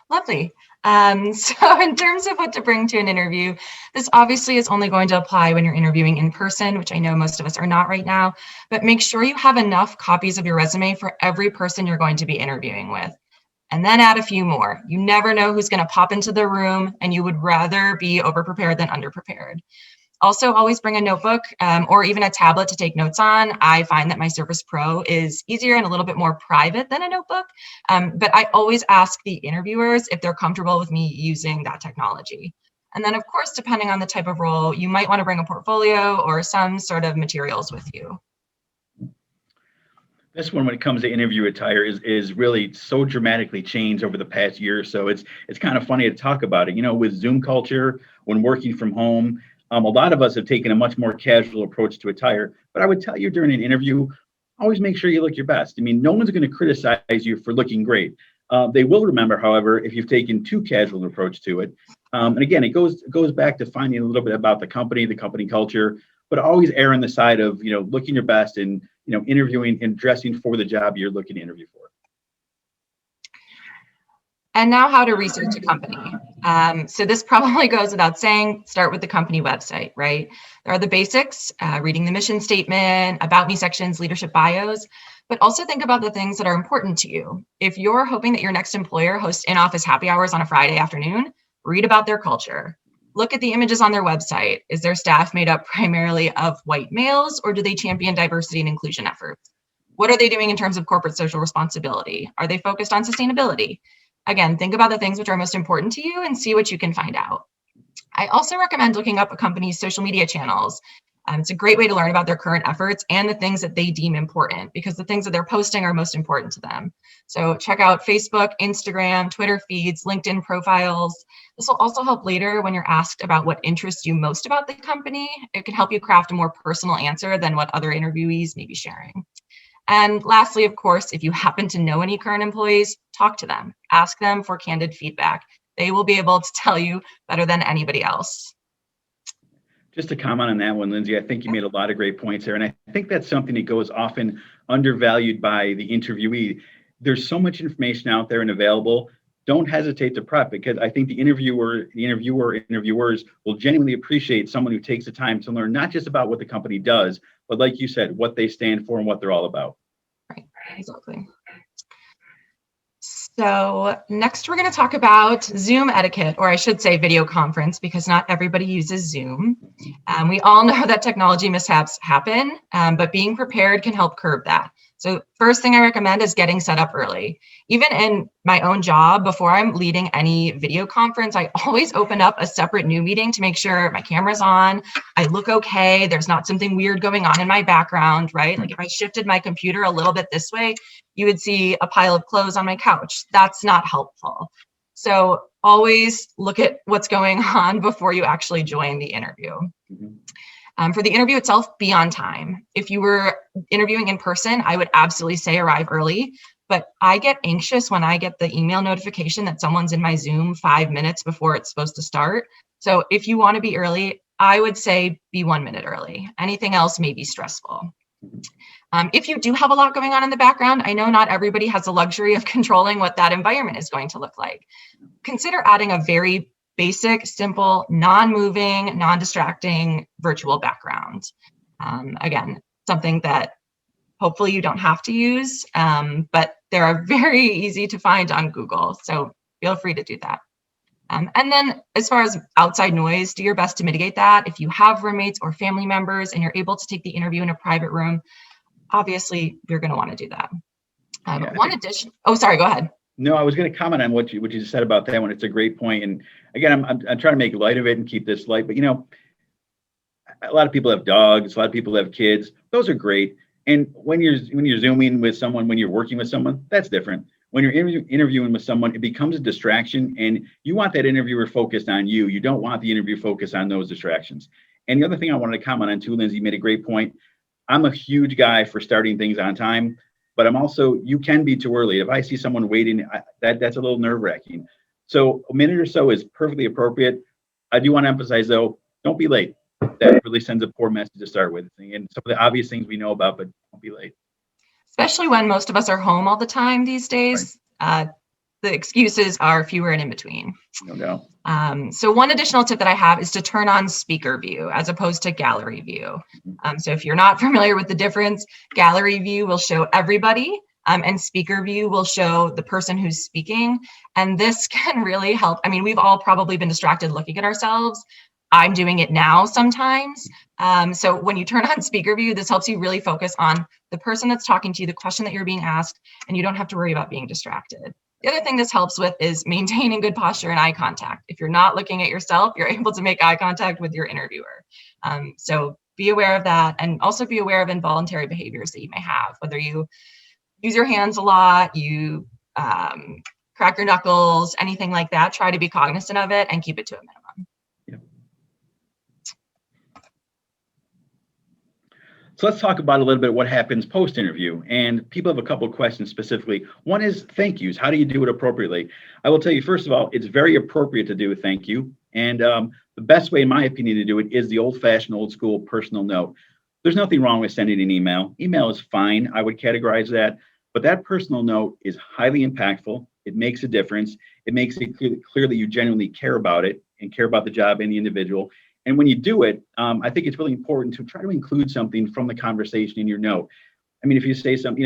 Lovely. So in terms of what to bring to an interview, this obviously is only going to apply when you're interviewing in person, which I know most of us are not right now, but make sure you have enough copies of your resume for every person you're going to be interviewing with. And then add a few more. You never know who's going to pop into the room, and you would rather be overprepared than underprepared. Also, always bring a notebook or even a tablet to take notes on. I find that my Surface Pro is easier and a little bit more private than a notebook, but I always ask the interviewers if they're comfortable with me using that technology. And then, of course, depending on the type of role, you might want to bring a portfolio or some sort of materials with you. This one, when it comes to interview attire, is really so dramatically changed over the past year or so. It's kind of funny to talk about it. You know, with Zoom culture, when working from home, a lot of us have taken a much more casual approach to attire. But I would tell you during an interview, always make sure you look your best. I mean, no one's going to criticize you for looking great. They will remember, however, if you've taken too casual an approach to it. And again, it goes back to finding a little bit about the company culture, but always err on the side of, you know, looking your best and, you know, interviewing and dressing for the job you're looking to interview for. And now how to research a company. So this probably goes without saying, start with the company website, right? There are the basics, reading the mission statement, about me sections, leadership bios, but also think about the things that are important to you. If you're hoping that your next employer hosts in-office happy hours on a Friday afternoon, read about their culture. Look at the images on their website. Is their staff made up primarily of white males, or do they champion diversity and inclusion efforts? What are they doing in terms of corporate social responsibility? Are they focused on sustainability? Again, think about the things which are most important to you and see what you can find out. I also recommend looking up a company's social media channels. It's a great way to learn about their current efforts and the things that they deem important, because the things that they're posting are most important to them. So check out Facebook, Instagram, Twitter feeds, LinkedIn profiles. This will also help later when you're asked about what interests you most about the company. It can help you craft a more personal answer than what other interviewees may be sharing. And lastly, of course, if you happen to know any current employees, talk to them, ask them for candid feedback. They will be able to tell you better than anybody else. Just to comment on that one, Lindsey, I think you made a lot of great points there. And I think that's something that goes often undervalued by the interviewee. There's so much information out there and available. Don't hesitate to prep, because I think the interviewers will genuinely appreciate someone who takes the time to learn not just about what the company does, but like you said, what they stand for and what they're all about. Right, exactly. So next we're going to talk about Zoom etiquette, or I should say video conference, because not everybody uses Zoom. We all know that technology mishaps happen, but being prepared can help curb that. So first thing I recommend is getting set up early. Even in my own job, before I'm leading any video conference, I always open up a separate new meeting to make sure my camera's on, I look okay, there's not something weird going on in my background, right? Like if I shifted my computer a little bit this way, you would see a pile of clothes on my couch. That's not helpful. So always look at what's going on before you actually join the interview. For the interview itself, be on time. If you were interviewing in person, I would absolutely say arrive early, but I get anxious when I get the email notification that someone's in my Zoom 5 minutes before it's supposed to start. So if you want to be early, I would say be 1 minute early. Anything else may be stressful. If you do have a lot going on in the background, I know not everybody has the luxury of controlling what that environment is going to look like. Consider adding a very basic, simple, non-moving, non-distracting virtual background. Again, something that hopefully you don't have to use, but they are very easy to find on Google. So feel free to do that. And then as far as outside noise, do your best to mitigate that. If you have roommates or family members and you're able to take the interview in a private room, obviously you're going to want to do that. Oh, sorry, go ahead. No, I was going to comment on what you just said about that one. It's a great point. And again, I'm trying to make light of it and keep this light. But, you know, a lot of people have dogs. A lot of people have kids. Those are great. And when you're Zooming with someone, when you're working with someone, that's different. When you're interviewing with someone, it becomes a distraction, and you want that interviewer focused on you. You don't want the interview focused on those distractions. And the other thing I wanted to comment on too, Lindsey, made a great point. I'm a huge guy for starting things on time, but I'm also, you can be too early. If I see someone waiting, that's a little nerve-wracking. So a minute or so is perfectly appropriate. I do want to emphasize though, don't be late. That really sends a poor message to start with. And some of the obvious things we know about, but don't be late. especially when most of us are home all the time these days. Right. The excuses are fewer and in between. No doubt. So one additional tip that I have is to turn on speaker view as opposed to gallery view. So if you're not familiar with the difference, gallery view will show everybody, and speaker view will show the person who's speaking. And this can really help. I mean, we've all probably been distracted looking at ourselves. I'm doing it now sometimes. So when you turn on speaker view, this helps you really focus on the person that's talking to you, the question that you're being asked, and you don't have to worry about being distracted. The other thing this helps with is maintaining good posture and eye contact. If you're not looking at yourself, you're able to make eye contact with your interviewer. So be aware of that, and also be aware of involuntary behaviors that you may have, whether you use your hands a lot, you crack your knuckles, anything like that. Try to be cognizant of it and keep it to a minimum. So let's talk about a little bit what happens post-interview. And people have a couple of questions specifically. One is thank yous. How do you do it appropriately? I will tell you, first of all, it's very appropriate to do a thank you. And the best way, in my opinion, to do it is the old-fashioned, old-school personal note. There's nothing wrong with sending an email. Email is fine. I would categorize that. But that personal note is highly impactful. It makes a difference. It makes it clear that you genuinely care about it and care about the job and the individual. And when you do it, I think it's really important to try to include something from the conversation in your note. I mean, if you say something,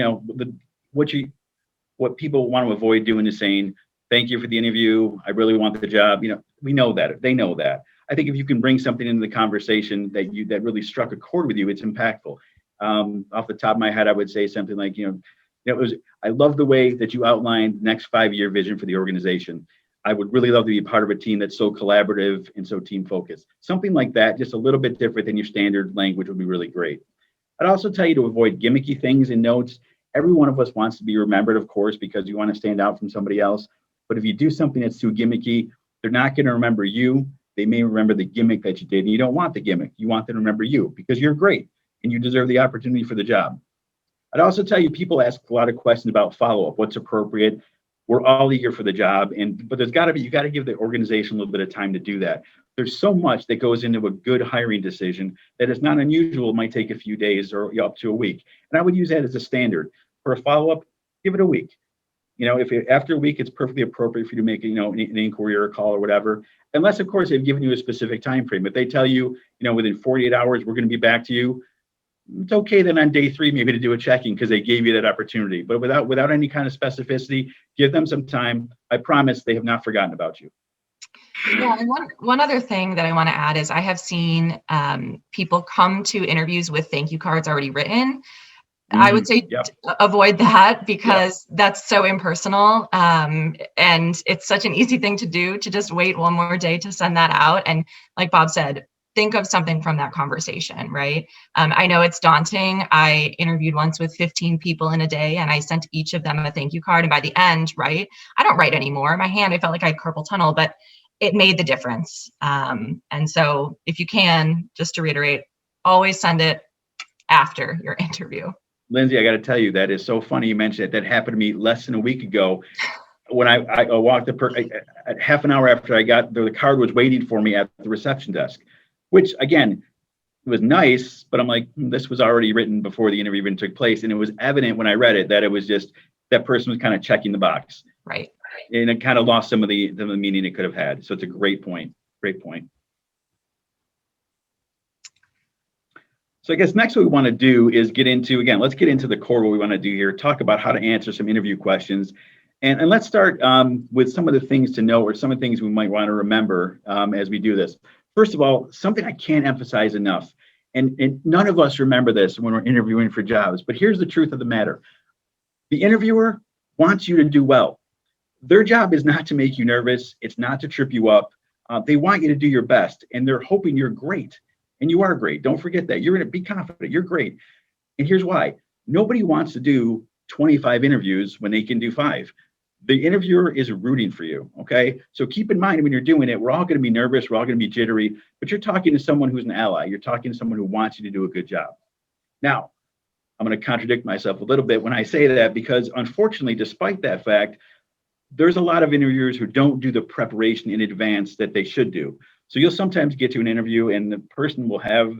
what people want to avoid doing is saying, thank you for the interview, I really want the job. We know that, they know that. I think if you can bring something into the conversation that really struck a chord with you, it's impactful. Off the top of my head, I would say something like, I love the way that you outlined next 5-year vision for the organization. I would really love to be part of a team that's so collaborative and so team focused. Something like that, just a little bit different than your standard language, would be really great. I'd also tell you to avoid gimmicky things in notes. Every one of us wants to be remembered, of course, because you want to stand out from somebody else. But if you do something that's too gimmicky, they're not going to remember you. They may remember the gimmick that you did, and you don't want the gimmick. You want them to remember you because you're great and you deserve the opportunity for the job. I'd also tell you, people ask a lot of questions about follow-up, what's appropriate. We're all eager for the job, but you got to give the organization a little bit of time to do that. There's so much that goes into a good hiring decision that is not unusual. It might take a few days or up to a week. And I would use that as a standard. For a follow-up, give it a week. After a week, it's perfectly appropriate for you to make an inquiry or a call or whatever. Unless, of course, they've given you a specific time frame. If they tell you, within 48 hours, we're going to be back to you, it's okay then on day 3 maybe to do a checking because they gave you that opportunity. But without any kind of specificity, give them some time. I promise they have not forgotten about you. Yeah, and one other thing that I want to add is I have seen people come to interviews with thank you cards already written. I would say avoid that because that's so impersonal. And it's such an easy thing to do to just wait one more day to send that out. And like Bob said, think of something from that conversation, right? I know it's daunting. I interviewed once with 15 people in a day and I sent each of them a thank you card. And by the end, right, I don't write anymore. My hand, I felt like I had carpal tunnel, but it made the difference. And so if you can, just to reiterate, always send it after your interview. Lindsey, I got to tell you, that is so funny you mentioned it. That happened to me less than a week ago. When I walked half an hour after I got there, the card was waiting for me at the reception desk, which again, was nice, but I'm like, this was already written before the interview even took place. And it was evident when I read it that it was just, that person was kind of checking the box. Right. And it kind of lost some of the meaning it could have had. So it's a great point. Great point. So I guess next what we want to do is let's get into the core what we want to do here, talk about how to answer some interview questions. And let's start with some of the things to know or some of the things we might want to remember as we do this. First of all, something I can't emphasize enough, and none of us remember this when we're interviewing for jobs, but here's the truth of the matter. The interviewer wants you to do well. Their job is not to make you nervous. It's not to trip you up. They want you to do your best, and they're hoping you're great. And you are great. Don't forget that. You're going to be confident. You're great. And here's why. Nobody wants to do 25 interviews when they can do 5. The interviewer is rooting for you, okay? So keep in mind when you're doing it, we're all going to be nervous. We're all going to be jittery. But you're talking to someone who's an ally. You're talking to someone who wants you to do a good job. Now, I'm going to contradict myself a little bit when I say that because unfortunately, despite that fact, there's a lot of interviewers who don't do the preparation in advance that they should do. So you'll sometimes get to an interview and the person will have,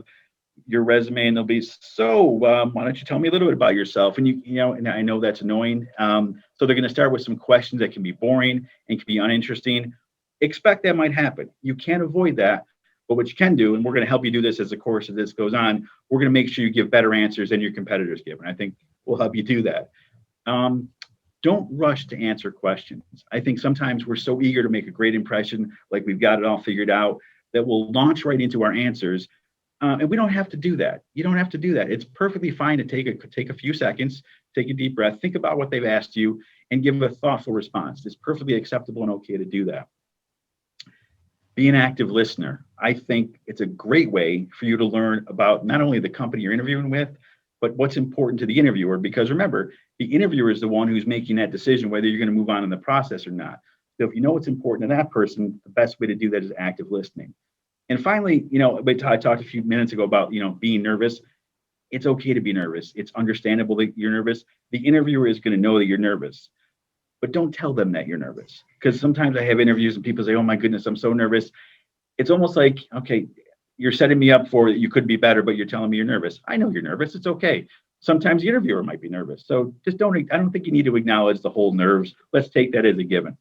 your resume and they'll be, so why don't you tell me a little bit about yourself? And and I know that's annoying. So they're going to start with some questions that can be boring and can be uninteresting. Expect that might happen. You can't avoid that. But what you can do, and we're going to help you do this as the course of this goes on, we're going to make sure you give better answers than your competitors give. And I think we'll help you do that. Don't rush to answer questions. I think sometimes we're so eager to make a great impression, like we've got it all figured out, that we'll launch right into our answers. And we don't have to do that. You don't have to do that. It's perfectly fine to take a few seconds, take a deep breath, think about what they've asked you, and give a thoughtful response. It's perfectly acceptable and okay to do that. Be an active listener. I think it's a great way for you to learn about not only the company you're interviewing with, but what's important to the interviewer. Because remember, the interviewer is the one who's making that decision whether you're going to move on in the process or not. So if you know what's important to that person, the best way to do that is active listening. And finally, I talked a few minutes ago about, being nervous. It's okay to be nervous. It's understandable that you're nervous. The interviewer is going to know that you're nervous, but don't tell them that you're nervous. Because sometimes I have interviews and people say, oh my goodness, I'm so nervous. It's almost like, okay, you're setting me up for you could be better, but you're telling me you're nervous. I know you're nervous. It's okay. Sometimes the interviewer might be nervous. So just I don't think you need to acknowledge the whole nerves. Let's take that as a given.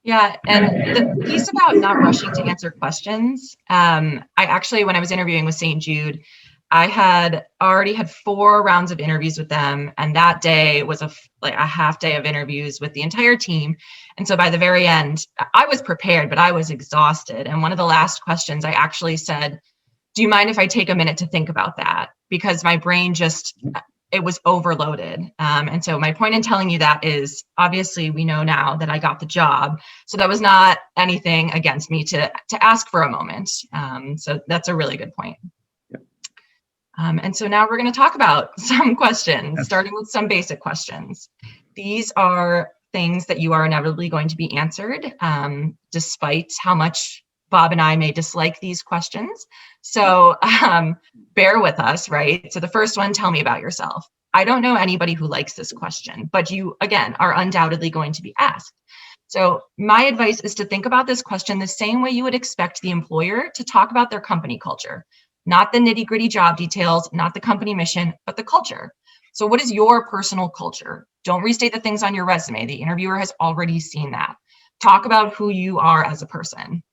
Yeah, and the piece about not rushing to answer questions, I actually, when I was interviewing with St. Jude, I had already had 4 rounds of interviews with them, and that day was a half day of interviews with the entire team. And so by the very end, I was prepared, but I was exhausted. And one of the last questions I actually said, do you mind if I take a minute to think about that? Because my brain it was overloaded. And so my point in telling you that is, obviously we know now that I got the job. So that was not anything against me to ask for a moment. So that's a really good point. Yep. And so now we're going to talk about some questions, starting with some basic questions. These are things that you are inevitably going to be answered, despite how much Bob and I may dislike these questions. So bear with us, right? So the first one, tell me about yourself. I don't know anybody who likes this question, but you, again, are undoubtedly going to be asked. So my advice is to think about this question the same way you would expect the employer to talk about their company culture, not the nitty-gritty job details, not the company mission, but the culture. So what is your personal culture? Don't restate the things on your resume. The interviewer has already seen that. Talk about who you are as a person.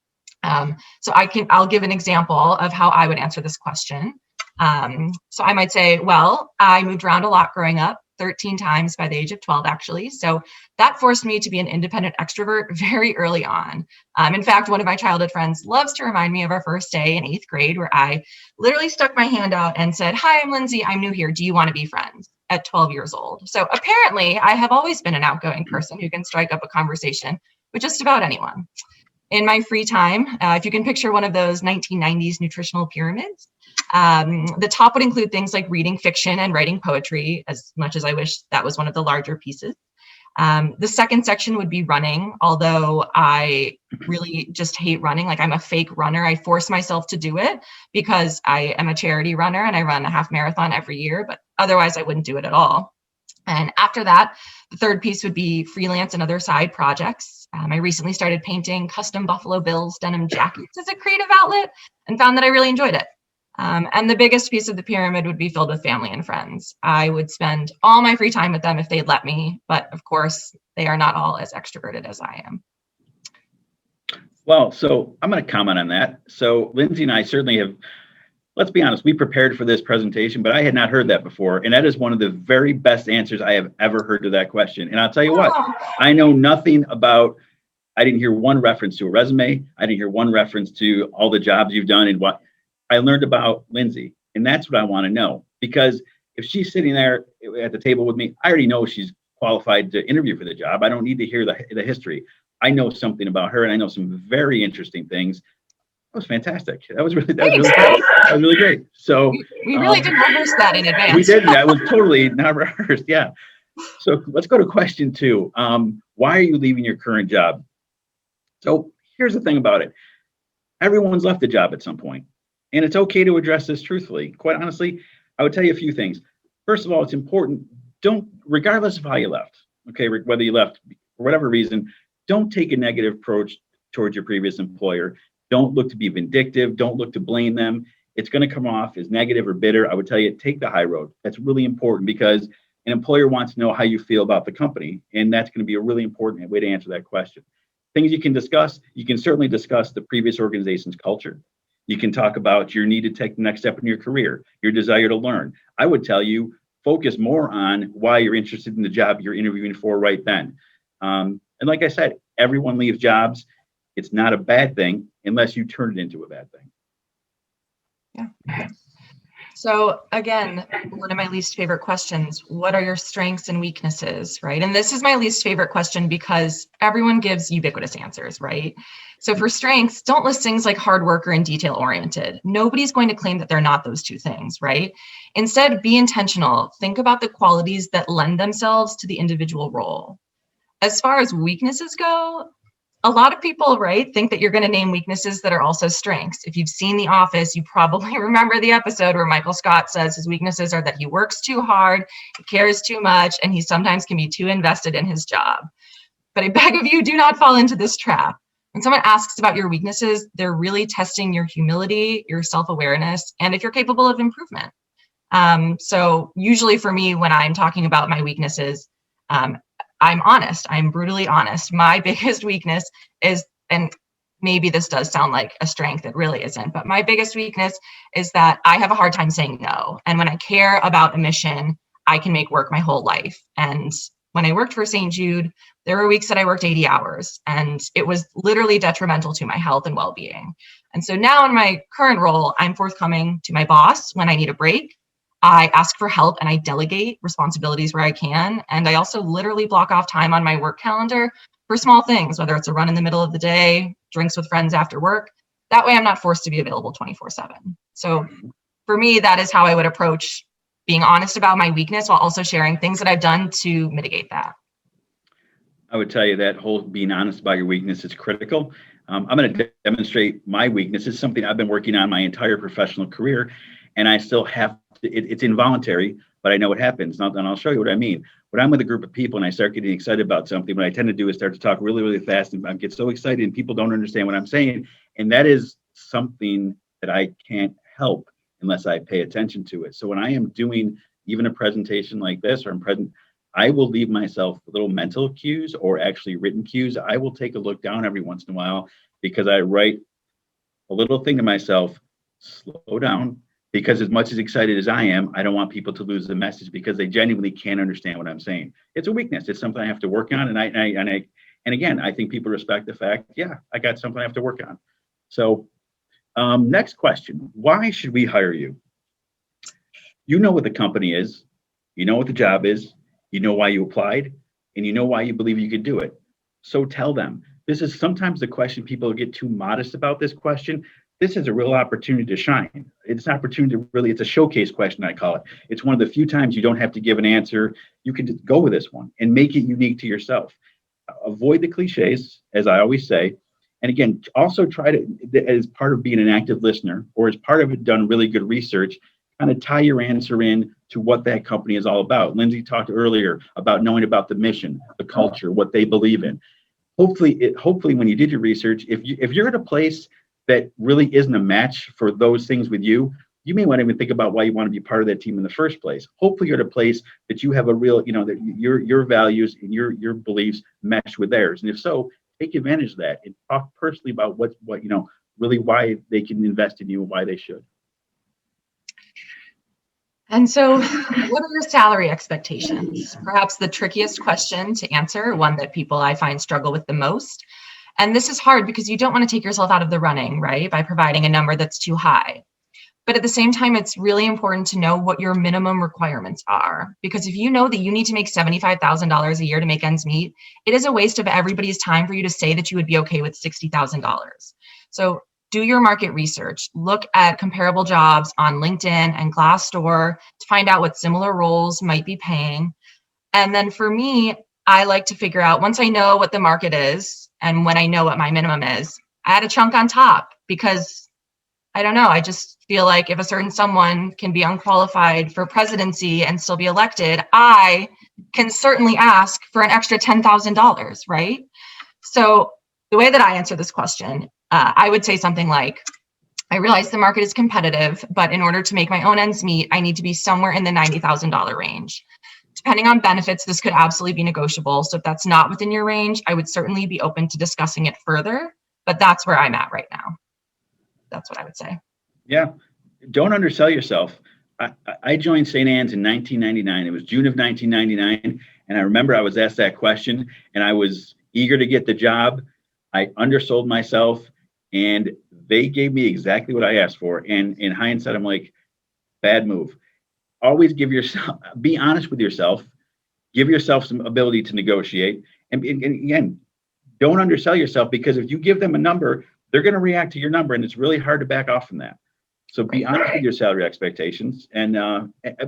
So I'll give an example of how I would answer this question. So I might say, well, I moved around a lot growing up, 13 times by the age of 12, actually. So that forced me to be an independent extrovert very early on. In fact, one of my childhood friends loves to remind me of our first day in 8th grade, where I literally stuck my hand out and said, hi, I'm Lindsey. I'm new here. Do you want to be friends? At 12 years old. So apparently I have always been an outgoing person who can strike up a conversation with just about anyone. In my free time, if you can picture one of those 1990s nutritional pyramids, the top would include things like reading fiction and writing poetry, as much as I wish that was one of the larger pieces. The second section would be running, although I really just hate running. Like, I'm a fake runner. I force myself to do it because I am a charity runner and I run a half marathon every year, but otherwise I wouldn't do it at all. And after that, the third piece would be freelance and other side projects. I recently started painting custom Buffalo Bills denim jackets as a creative outlet and found that I really enjoyed it. And the biggest piece of the pyramid would be filled with family and friends. I would spend all my free time with them if they'd let me, but of course, they are not all as extroverted as I am. Well, so I'm going to comment on that. So Lindsey and I certainly have, let's be honest, we prepared for this presentation, but I had not heard that before. And that is one of the very best answers I have ever heard to that question. And I'll tell you what, I know nothing about, I didn't hear one reference to a resume. I didn't hear one reference to all the jobs you've done and what I learned about Lindsey. And that's what I want to know, because if she's sitting there at the table with me, I already know she's qualified to interview for the job. I don't need to hear the history. I know something about her and I know some very interesting things. That was fantastic. That was really great. So we really didn't rehearse that in advance. We didn't. That was totally not rehearsed. Yeah. So let's go to question 2. Why are you leaving your current job? So here's the thing about it. Everyone's left a job at some point, and it's okay to address this truthfully. Quite honestly, I would tell you a few things. First of all, it's important. Regardless of how you left, okay, whether you left for whatever reason, don't take a negative approach towards your previous employer. Don't look to be vindictive. Don't look to blame them. it's going to come off as negative or bitter. I would tell you, take the high road. That's really important because an employer wants to know how you feel about the company. And that's going to be a really important way to answer that question. Things you can discuss, you can certainly discuss the previous organization's culture. You can talk about your need to take the next step in your career, your desire to learn. I would tell you, focus more on why you're interested in the job you're interviewing for right then. And like I said, everyone leaves jobs. It's not a bad thing unless you turn it into a bad thing. Yeah. So again, one of my least favorite questions, what are your strengths and weaknesses, right? And this is my least favorite question because everyone gives ubiquitous answers, right? So for strengths, don't list things like hard worker and detail oriented. Nobody's going to claim that they're not those two things, right? Instead, be intentional. Think about the qualities that lend themselves to the individual role. As far as weaknesses go, a lot of people, right, think that you're going to name weaknesses that are also strengths. If you've seen The Office, you probably remember the episode where Michael Scott says his weaknesses are that he works too hard, he cares too much, and he sometimes can be too invested in his job. But I beg of you, do not fall into this trap. When someone asks about your weaknesses, they're really testing your humility, your self-awareness, and if you're capable of improvement. So usually for me, when I'm talking about my weaknesses, I'm honest. I'm brutally honest. My biggest weakness is, and maybe this does sound like a strength, it really isn't, but my biggest weakness is that I have a hard time saying no. And when I care about a mission, I can make work my whole life. And when I worked for St. Jude, there were weeks that I worked 80 hours, and it was literally detrimental to my health and well-being. And so now in my current role, I'm forthcoming to my boss when I need a break. I ask for help and I delegate responsibilities where I can. And I also literally block off time on my work calendar for small things, whether it's a run in the middle of the day, drinks with friends after work. That way I'm not forced to be available 24/7. So for me, that is how I would approach being honest about my weakness while also sharing things that I've done to mitigate that. I would tell you that whole being honest about your weakness is critical. I'm going to demonstrate my weakness. It's something I've been working on my entire professional career, and I still have it's involuntary, but I know what happens. And I'll show you what I mean. When I'm with a group of people and I start getting excited about something, what I tend to do is start to talk really, really fast, and I get so excited and people don't understand what I'm saying. And that is something that I can't help unless I pay attention to it. So when I am doing even a presentation like this, or I'm present, I will leave myself little mental cues or actually written cues. I will take a look down every once in a while because I write a little thing to myself, slow down. Because as much as excited as I am, I don't want people to lose the message because they genuinely can't understand what I'm saying. It's a weakness. It's something I have to work on. And again, I think people respect the fact, yeah, I got something I have to work on. So next question, why should we hire you? You know what the company is, you know what the job is, you know why you applied, and you know why you believe you could do it. So tell them. This is sometimes the question, people get too modest about this question. This is a real opportunity to shine. It's an opportunity to really, it's a showcase question, I call it. It's one of the few times you don't have to give an answer. You can just go with this one and make it unique to yourself. Avoid the cliches, as I always say. And again, also try to, as part of being an active listener, or as part of it, done really good research, kind of tie your answer in to what that company is all about. Lindsey talked earlier about knowing about the mission, the culture, what they believe in. Hopefully when you did your research, if you're at a place that really isn't a match for those things with you, you may want to even think about why you want to be part of that team in the first place. Hopefully you're at a place that you have a real, that your values and your beliefs mesh with theirs. And if so, take advantage of that and talk personally about what really why they can invest in you and why they should. And so what are your salary expectations? Perhaps the trickiest question to answer, one that people I find struggle with the most. And this is hard because you don't want to take yourself out of the running, right, by providing a number that's too high. But at the same time, it's really important to know what your minimum requirements are. Because if you know that you need to make $75,000 a year to make ends meet, it is a waste of everybody's time for you to say that you would be okay with $60,000. So do your market research. Look at comparable jobs on LinkedIn and Glassdoor to find out what similar roles might be paying. And then for me, I like to figure out, once I know what the market is, and when I know what my minimum is, I add a chunk on top because I don't know. I just feel like if a certain someone can be unqualified for presidency and still be elected, I can certainly ask for an extra $10,000, right? So the way that I answer this question, I would say something like, I realize the market is competitive, but in order to make my own ends meet, I need to be somewhere in the $90,000 range. Depending on benefits, this could absolutely be negotiable. So if that's not within your range, I would certainly be open to discussing it further, but that's where I'm at right now. That's what I would say. Yeah. Don't undersell yourself. I joined St. Anne's in 1999. It was June of 1999. And I remember I was asked that question and I was eager to get the job. I undersold myself and they gave me exactly what I asked for. And in hindsight, I'm like, bad move. Always be honest with yourself, give yourself some ability to negotiate. And again, don't undersell yourself, because if you give them a number, they're going to react to your number. And it's really hard to back off from that. So be honest with your salary expectations and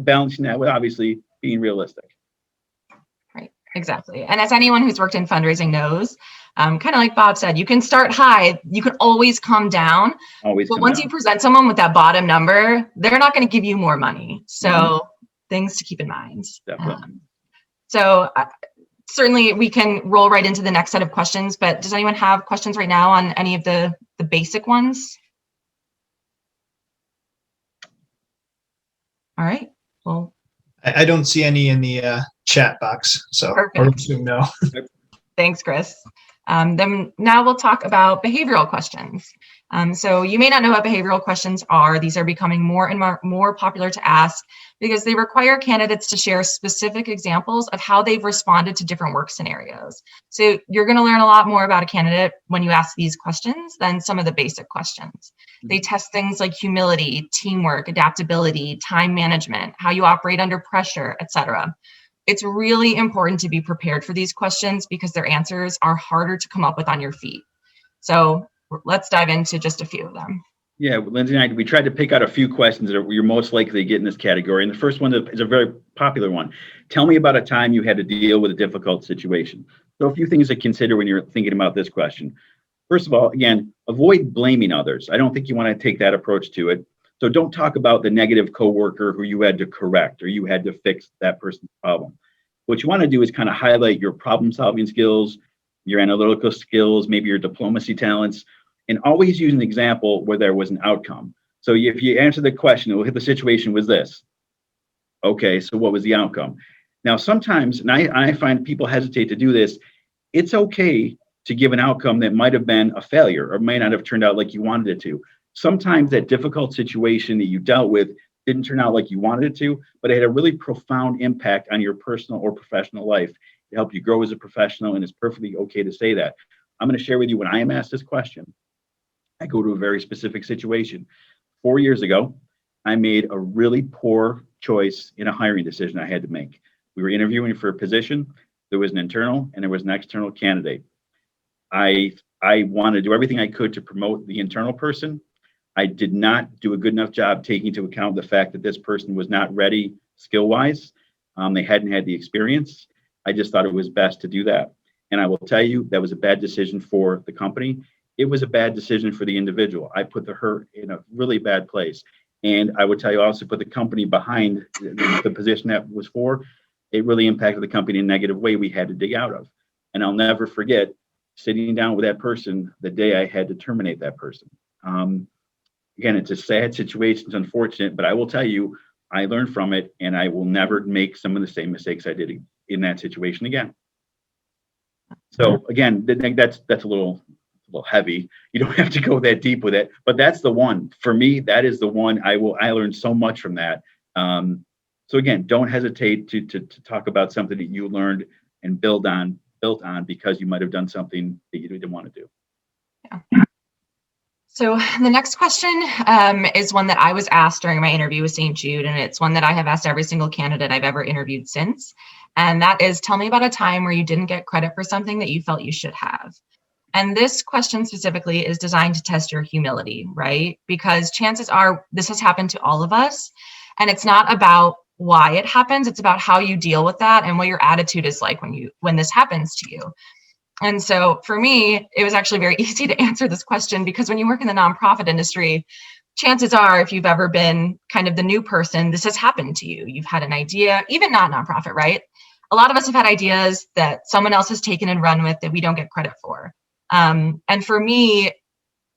balancing that with obviously being realistic. Right, exactly. And as anyone who's worked in fundraising knows, kind of like Bob said, you can start high, you can always come down. But once you present someone with that bottom number, they're not going to give you more money. So things to keep in mind. Definitely. Certainly we can roll right into the next set of questions, but does anyone have questions right now on any of the basic ones? All right. Well, I don't see any in the chat box, so I would assume no. Thanks, Chris. Then now we'll talk about behavioral questions. So you may not know what behavioral questions are. These are becoming more and more popular to ask because they require candidates to share specific examples of how they've responded to different work scenarios. So you're going to learn a lot more about a candidate when you ask these questions than some of the basic questions. They test things like humility, teamwork, adaptability, time management, how you operate under pressure, etc. It's really important to be prepared for these questions because their answers are harder to come up with on your feet. So let's dive into just a few of them. Yeah, Lindsey and we tried to pick out a few questions that you're most likely to get in this category. And the first one is a very popular one. Tell me about a time you had to deal with a difficult situation. So a few things to consider when you're thinking about this question. First of all, again, avoid blaming others. I don't think you want to take that approach to it. So don't talk about the negative coworker who you had to correct or you had to fix that person's problem. What you want to do is kind of highlight your problem-solving skills, your analytical skills, maybe your diplomacy talents, and always use an example where there was an outcome. So if you answer the question, well, the situation was this. Okay, so what was the outcome? Now, sometimes, and I find people hesitate to do this, it's okay to give an outcome that might have been a failure or may not have turned out like you wanted it to. Sometimes that difficult situation that you dealt with didn't turn out like you wanted it to, but it had a really profound impact on your personal or professional life to help you grow as a professional, and it's perfectly okay to say that. I'm going to share with you when I am asked this question, I go to a very specific situation. 4 years ago, I made a really poor choice in a hiring decision I had to make. We were interviewing for a position. There was an internal and there was an external candidate. I wanted to do everything I could to promote the internal person. I did not do a good enough job taking into account the fact that this person was not ready skill-wise. They hadn't had the experience. I just thought it was best to do that. And I will tell you, that was a bad decision for the company. It was a bad decision for the individual. I put her in a really bad place. And I would tell you, also put the company behind the position that was for. It really impacted the company in a negative way we had to dig out of. And I'll never forget sitting down with that person the day I had to terminate that person. Again, it's a sad situation. It's unfortunate, but I will tell you, I learned from it and I will never make some of the same mistakes I did in that situation again. So again, that's a little heavy. You don't have to go that deep with it, but that's the one. For me, that is the one I learned so much from that. So again, don't hesitate to talk about something that you learned and built on because you might have done something that you didn't want to do. Yeah. So the next question is one that I was asked during my interview with St. Jude, and it's one that I have asked every single candidate I've ever interviewed since. And that is, tell me about a time where you didn't get credit for something that you felt you should have. And this question specifically is designed to test your humility, right? Because chances are this has happened to all of us. And it's not about why it happens. It's about how you deal with that and what your attitude is like when this happens to you. And so for me, it was actually very easy to answer this question because when you work in the nonprofit industry, chances are if you've ever been kind of the new person, this has happened to you. You've had an idea, even not nonprofit, right? A lot of us have had ideas that someone else has taken and run with that we don't get credit for. And for me,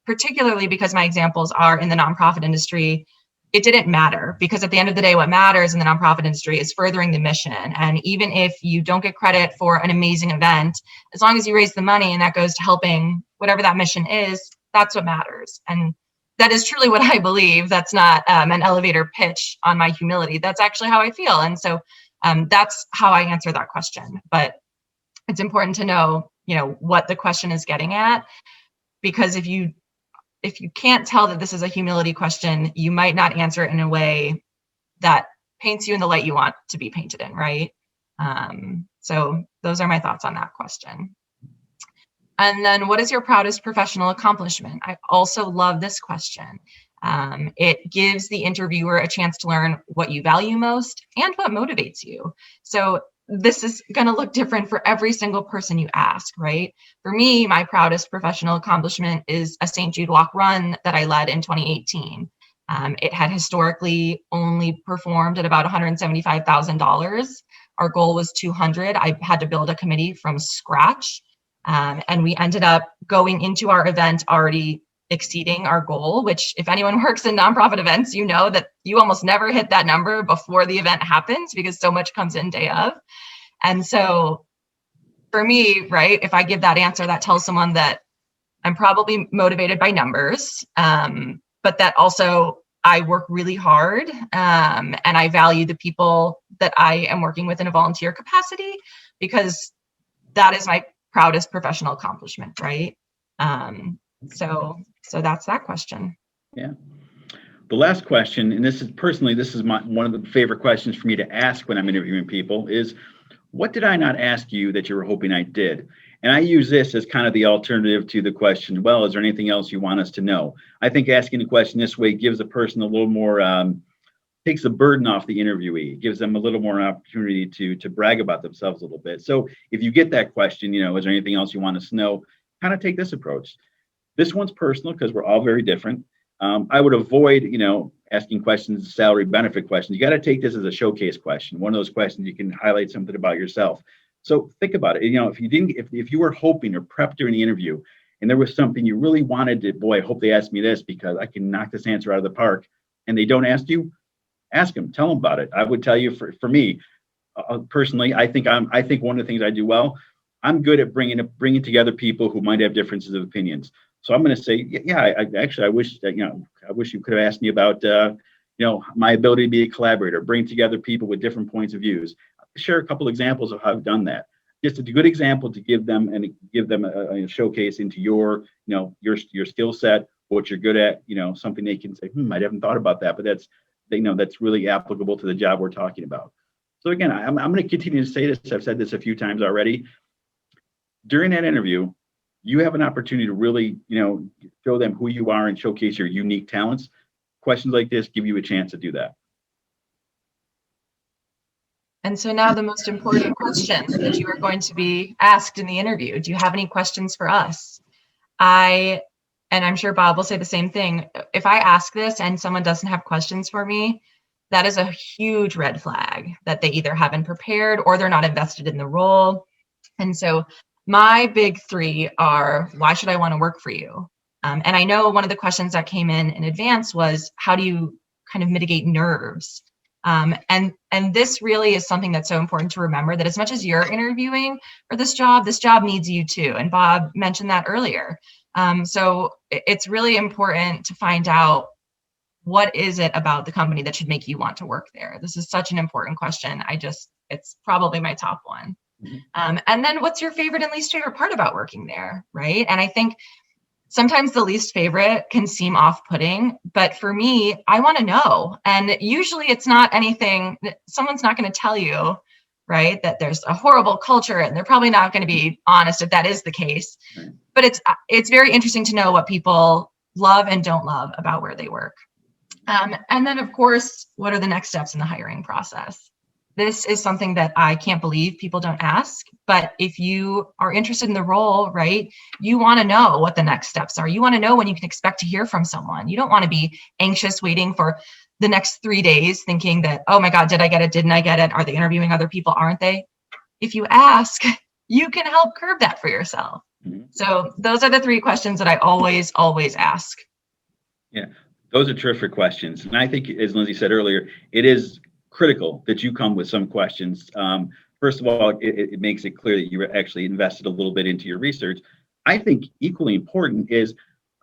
particularly because my examples are in the nonprofit industry, it didn't matter, because at the end of the day, what matters in the nonprofit industry is furthering the mission. And even if you don't get credit for an amazing event, as long as you raise the money and that goes to helping whatever that mission is, that's what matters. And that is truly what I believe. That's not an elevator pitch on my humility. That's actually how I feel. And so that's how I answer that question. But it's important to know, what the question is getting at, because if you can't tell that this is a humility question, you might not answer it in a way that paints you in the light you want to be painted in, right? So those are my thoughts on that question. And then, what is your proudest professional accomplishment? I also love this question. It gives the interviewer a chance to learn what you value most and what motivates you. So this is going to look different for every single person you ask, right? For me, my proudest professional accomplishment is a St. Jude walk run that I led in 2018. It had historically only performed at about $175,000. Our goal was 200. I had to build a committee from scratch. And we ended up going into our event already exceeding our goal, which if anyone works in nonprofit events, you know that you almost never hit that number before the event happens because so much comes in day of. And so for me, right, if I give that answer, that tells someone that I'm probably motivated by numbers, but that also I work really hard and I value the people that I am working with in a volunteer capacity, because that is my proudest professional accomplishment, right? So that's that question. Yeah. The last question, and this is one of the favorite questions for me to ask when I'm interviewing people, is what did I not ask you that you were hoping I did? And I use this as kind of the alternative to the question, well, is there anything else you want us to know? I think asking a question this way gives a person a little more, takes the burden off the interviewee, gives them a little more opportunity to brag about themselves a little bit. So if you get that question, is there anything else you want us to know? Kind of take this approach. This one's personal because we're all very different. I would avoid, asking questions, salary benefit questions. You got to take this as a showcase question. One of those questions you can highlight something about yourself. So think about it. If you were hoping or prepped during the interview and there was something you really wanted to, boy, I hope they ask me this because I can knock this answer out of the park, and they don't ask you, ask them, tell them about it. I would tell you for me, personally, I think one of the things I do well, I'm good at bringing together people who might have differences of opinions. So I'm going to say, I wish that, I wish you could have asked me about, my ability to be a collaborator, bring together people with different points of views. Share a couple examples of how I've done that. Just a good example to give them a showcase into your skill set, what you're good at, something they can say, I haven't thought about that, but that's really applicable to the job we're talking about. So again, I'm going to continue to say this. I've said this a few times already. During that interview, you have an opportunity to really, show them who you are and showcase your unique talents. Questions like this give you a chance to do that. And so now the most important question that you are going to be asked in the interview. Do you have any questions for us? And I'm sure Bob will say the same thing. If I ask this and someone doesn't have questions for me, that is a huge red flag that they either haven't prepared or they're not invested in the role. And so my big three are, why should I want to work for you? And I know one of the questions that came in advance was, how do you kind of mitigate nerves? And this really is something that's so important to remember, that as much as you're interviewing for this job needs you too. And Bob mentioned that earlier. So it's really important to find out, what is it about the company that should make you want to work there? This is such an important question. It's probably my top one. Mm-hmm. And then what's your favorite and least favorite part about working there, right? And I think sometimes the least favorite can seem off-putting, but for me, I want to know. And usually it's not anything, someone's not going to tell you, right, that there's a horrible culture, and they're probably not going to be honest if that is the case. Right. But it's very interesting to know what people love and don't love about where they work. And then, of course, what are the next steps in the hiring process? This is something that I can't believe people don't ask, but if you are interested in the role, right, you want to know what the next steps are. You want to know when you can expect to hear from someone. You don't want to be anxious waiting for the next 3 days thinking that, oh my God, did I get it? Didn't I get it? Are they interviewing other people? Aren't they? If you ask, you can help curb that for yourself, Mhm. So those are the 3 questions that I always ask. Yeah, those are terrific questions. And I think, as Lindsey said earlier, it is critical that you come with some questions. First of all, it makes it clear that you actually invested a little bit into your research. I think equally important is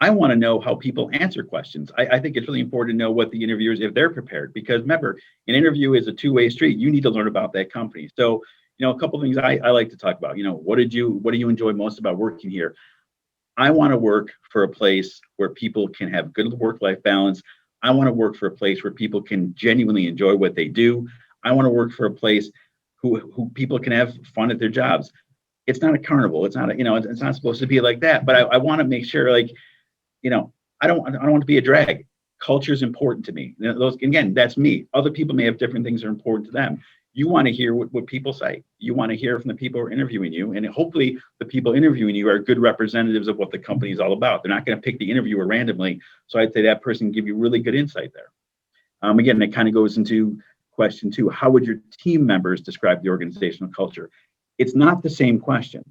I want to know how people answer questions. I think it's really important to know what the interviewers, if they're prepared, because remember, an interview is a two-way street. You need to learn about that company. So, a couple of things I like to talk about. What do you enjoy most about working here? I want to work for a place where people can have good work-life balance. I want to work for a place where people can genuinely enjoy what they do. I want to work for a place who people can have fun at their jobs. It's not a carnival. It's not it's not supposed to be like that. But I want to make sure, I don't want to be a drag. Culture is important to me. Those, again, that's me. Other people may have different things that are important to them. You want to hear what people say. You want to hear from the people who are interviewing you. And hopefully the people interviewing you are good representatives of what the company is all about. They're not going to pick the interviewer randomly. So I'd say that person can give you really good insight there. Again, it kind of goes into question 2. How would your team members describe the organizational culture? It's not the same question.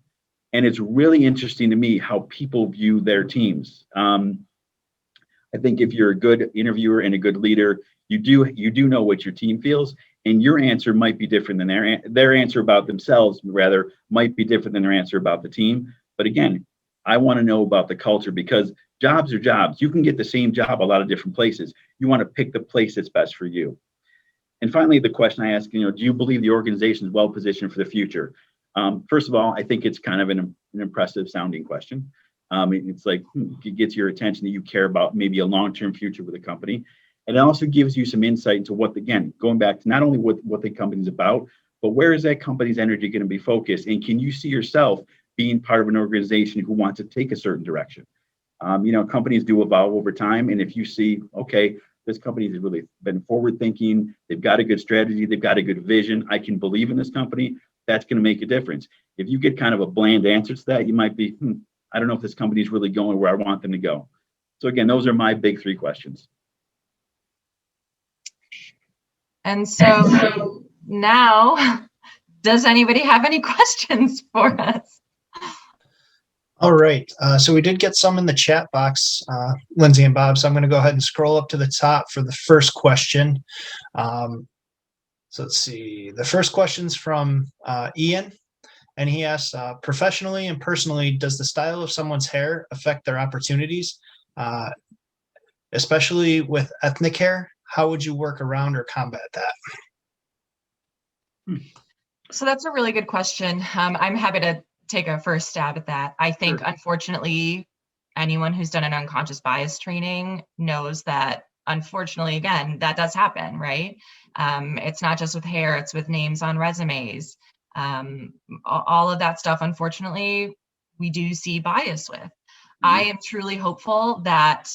And it's really interesting to me how people view their teams. I think if you're a good interviewer and a good leader, you do know what your team feels, and your answer might be different than their answer about themselves, rather, might be different than their answer about the team. But again, I want to know about the culture, because jobs are jobs. You can get the same job a lot of different places. You want to pick the place that's best for you. And finally, the question I ask, do you believe the organization is well positioned for the future? First of all, I think it's kind of an impressive sounding question. It's like it gets your attention that you care about maybe a long-term future with a company. And it also gives you some insight into again, going back to not only what the company's about, but where is that company's energy going to be focused? And can you see yourself being part of an organization who wants to take a certain direction? Companies do evolve over time. And if you see, okay, this company has really been forward thinking, they've got a good strategy, they've got a good vision, I can believe in this company, that's going to make a difference. If you get kind of a bland answer to that, you might be, I don't know if this company is really going where I want them to go. So again, those are my big 3 questions. And so now, does anybody have any questions for us? All right. So we did get some in the chat box, Lindsey and Bob. So I'm going to go ahead and scroll up to the top for the first question. So let's see. The first question's from Ian, and he asks, professionally and personally, does the style of someone's hair affect their opportunities, especially with ethnic hair? How would you work around or combat that? So that's a really good question. I'm happy to take a first stab at that. I think, sure. Unfortunately, anyone who's done an unconscious bias training knows that, unfortunately, again, that does happen, right? It's not just with hair, it's with names on resumes. All of that stuff, unfortunately, we do see bias with. I am truly hopeful that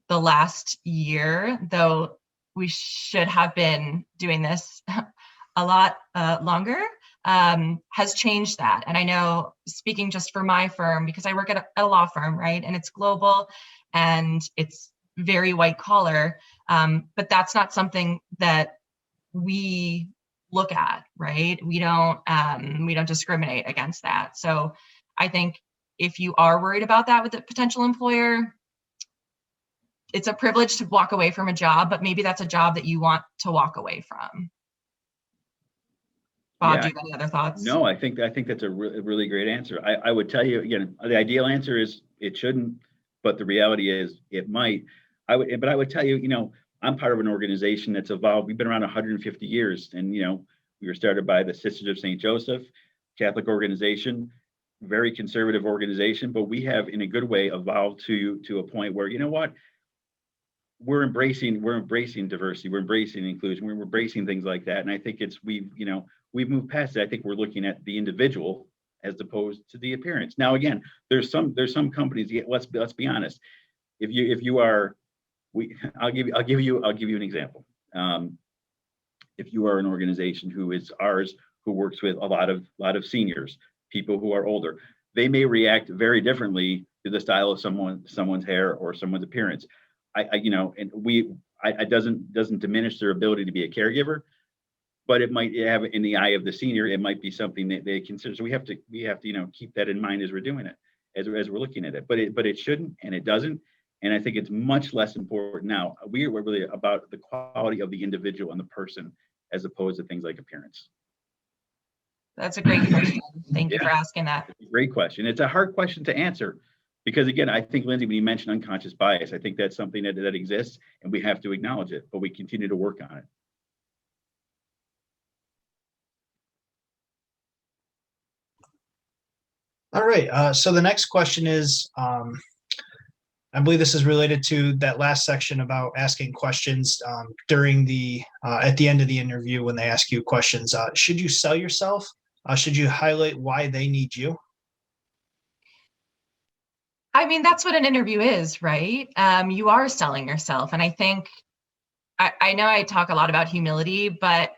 the last year, though we should have been doing this a lot longer, has changed that. And I know, speaking just for my firm, because I work at a law firm, right? And it's global and it's very white collar, but that's not something that we look at, right? We don't discriminate against that. So I think if you are worried about that with a potential employer, it's a privilege to walk away from a job, but maybe that's a job that you want to walk away from. Bob, do you have any other thoughts? No, I think that's a really great answer. I would tell you, again, the ideal answer is it shouldn't, but the reality is it might. But I would tell you, I'm part of an organization that's evolved. We've been around 150 years, and we were started by the Sisters of St. Joseph, Catholic organization, very conservative organization, but we have, in a good way, evolved to a point where, we're embracing diversity, we're embracing inclusion, we're embracing things like that. And I think we've moved past it. I think we're looking at the individual as opposed to the appearance. Now, again, there's some companies. Let's be honest. I'll give you an example. If you are an organization who is ours, who works with a lot of seniors, people who are older, they may react very differently to the style of someone's hair or someone's appearance. It doesn't diminish their ability to be a caregiver, but it might have in the eye of the senior, it might be something that they consider. So we have to, keep that in mind as we're doing it, as we're looking at it, but it shouldn't, and it doesn't. And I think it's much less important now. We're really about the quality of the individual and the person, as opposed to things like appearance. That's a great question. Thank you for asking that. It's a great question. It's a hard question to answer because, again, I think, Lindsey, when you mentioned unconscious bias, I think that's something that exists and we have to acknowledge it, but we continue to work on it. All right. So the next question is, I believe this is related to that last section about asking questions during at the end of the interview when they ask you questions. Should you sell yourself? Should you highlight why they need you? I mean, that's what an interview is, right? You are selling yourself. And I think, I know I talk a lot about humility, but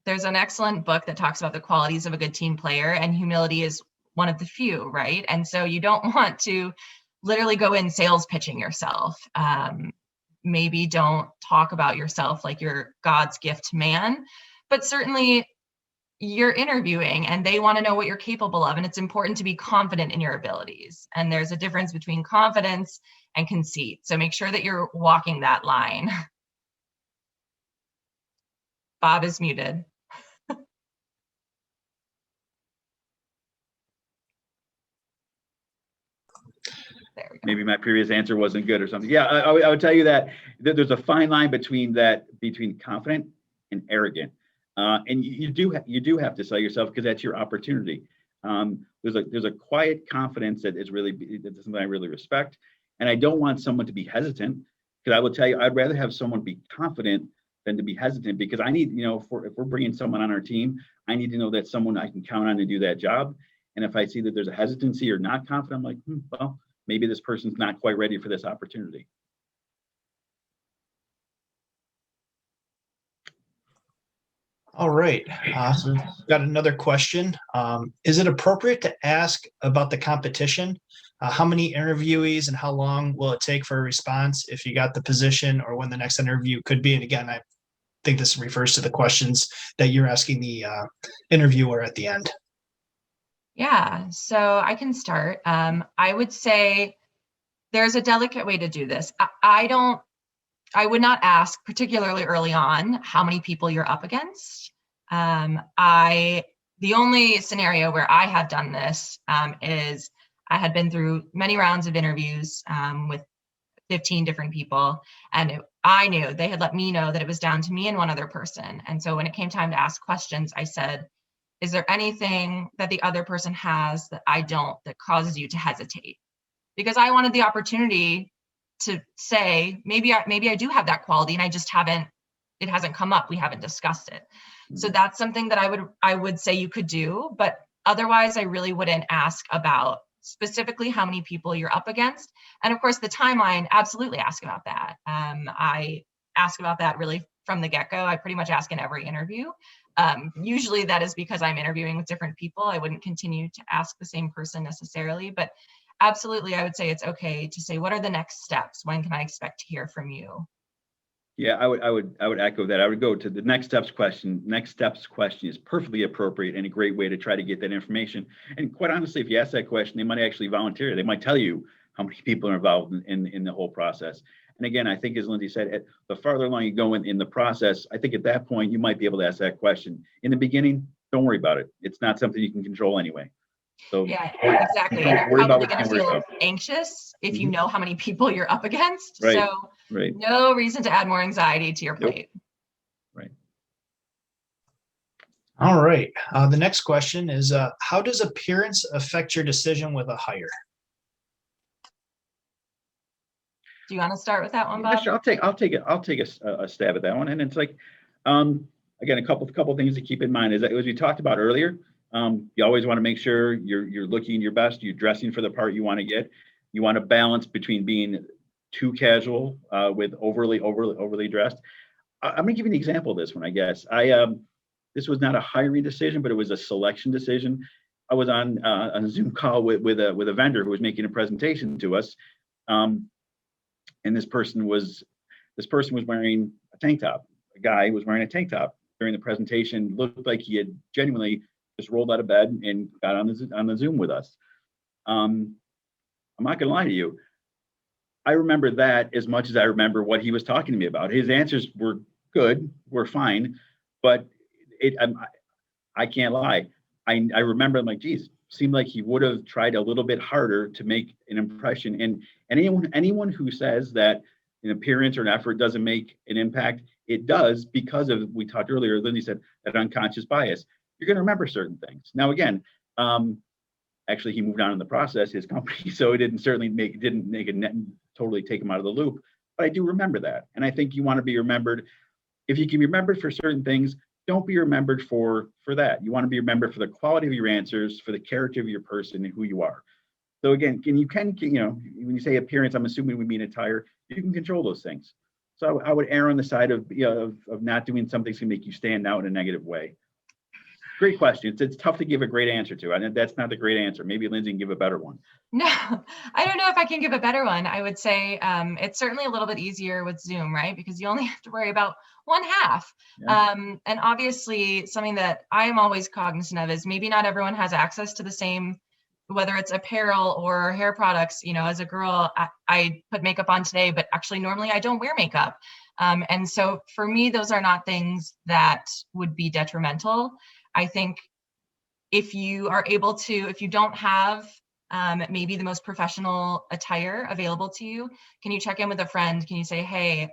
there's an excellent book that talks about the qualities of a good team player, and humility is one of the few, right? And so you don't want to literally go in sales pitching yourself. Maybe don't talk about yourself like you're God's gift to man, but certainly you're interviewing and they want to know what you're capable of. And it's important to be confident in your abilities. And there's a difference between confidence and conceit. So make sure that you're walking that line. Bob is muted. There we go. Maybe my previous answer wasn't good or something. Yeah, I would tell you that there's a fine line between confident and arrogant. And you do have to sell yourself because that's your opportunity. There's a quiet confidence that's something I really respect, and I don't want someone to be hesitant, because I will tell you I'd rather have someone be confident than to be hesitant, because I need, if we're bringing someone on our team, I need to know that someone I can count on to do that job. And if I see that there's a hesitancy or not confident, I'm like, well, maybe this person's not quite ready for this opportunity. All right. So we've got another question. Is it appropriate to ask about the competition? How many interviewees and how long will it take for a response if you got the position, or when the next interview could be? And again, I think this refers to the questions that you're asking the interviewer at the end. Yeah, so I can start. I would say there's a delicate way to do this. I would not ask, particularly early on, how many people you're up against. The only scenario where I have done this is I had been through many rounds of interviews with 15 different people, and I knew they had let me know that it was down to me and one other person. And so when it came time to ask questions, I said, is there anything that the other person has that I don't, that causes you to hesitate? Because I wanted the opportunity to say, maybe I do have that quality and it hasn't come up. We haven't discussed it. So that's something that I would say you could do, but otherwise I really wouldn't ask about specifically how many people you're up against. And of course the timeline, absolutely ask about that. I ask about that really from the get-go. I pretty much ask in every interview. Usually that is because I'm interviewing with different people. I wouldn't continue to ask the same person necessarily, but absolutely, I would say it's okay to say, what are the next steps? When can I expect to hear from you? Yeah, I would echo that. I would go to the next steps question. Next steps question is perfectly appropriate and a great way to try to get that information. And quite honestly, if you ask that question, they might actually volunteer. They might tell you how many people are involved in the whole process. And again, I think as Lindsey said, the farther along you go in the process, I think at that point you might be able to ask that question. In the beginning, don't worry about it. It's not something you can control anyway. So yeah, exactly. And you're probably going to feel anxious if you know how many people you're up against. Right. So right. No reason to add more anxiety to your plate. Right. All right. The next question is, how does appearance affect your decision with a hire? Do you want to start with that one, Bob? Yeah, sure. I'll take a stab at that one. And it's like, again, a couple things to keep in mind is that, as we talked about earlier, you always want to make sure you're looking your best, you're dressing for the part you want to get. You want to balance between being too casual with overly dressed. I'm going to give you an example of this one, I guess. This was not a hiring decision, but it was a selection decision. I was on a Zoom call with a vendor who was making a presentation to us. And this person was wearing a tank top. A guy was wearing a tank top. during the presentation looked like he had genuinely just rolled out of bed and got on the Zoom with us. I'm not gonna lie to you. I remember that as much as I remember what he was talking to me about. His answers were good, were fine, but I can't lie. I remember, I'm like, geez, seemed like he would have tried a little bit harder to make an impression. And anyone who says that an appearance or an effort doesn't make an impact, it does, because of, we talked earlier, Lindsey said, that unconscious bias. You're going to remember certain things. Now, again, actually, he moved on in the process, his company, so it didn't make it totally take him out of the loop. But I do remember that, and I think you want to be remembered. If you can be remembered for certain things, don't be remembered for that. You want to be remembered for the quality of your answers, for the character of your person and who you are. So again, when you say appearance, I'm assuming we mean attire. You can control those things. So I would err on the side of not doing something that's going to make you stand out in a negative way. Great question. It's tough to give a great answer to. And that's not the great answer. Maybe Lindsey can give a better one. No, I don't know if I can give a better one. I would say it's certainly a little bit easier with Zoom, right? Because you only have to worry about one half. Yeah. And obviously, something that I'm always cognizant of is maybe not everyone has access to the same, whether it's apparel or hair products. As a girl, I put makeup on today, but actually normally I don't wear makeup. And so for me, those are not things that would be detrimental. I think if you are able to, if you don't have maybe the most professional attire available to you, can you check in with a friend? Can you say, hey,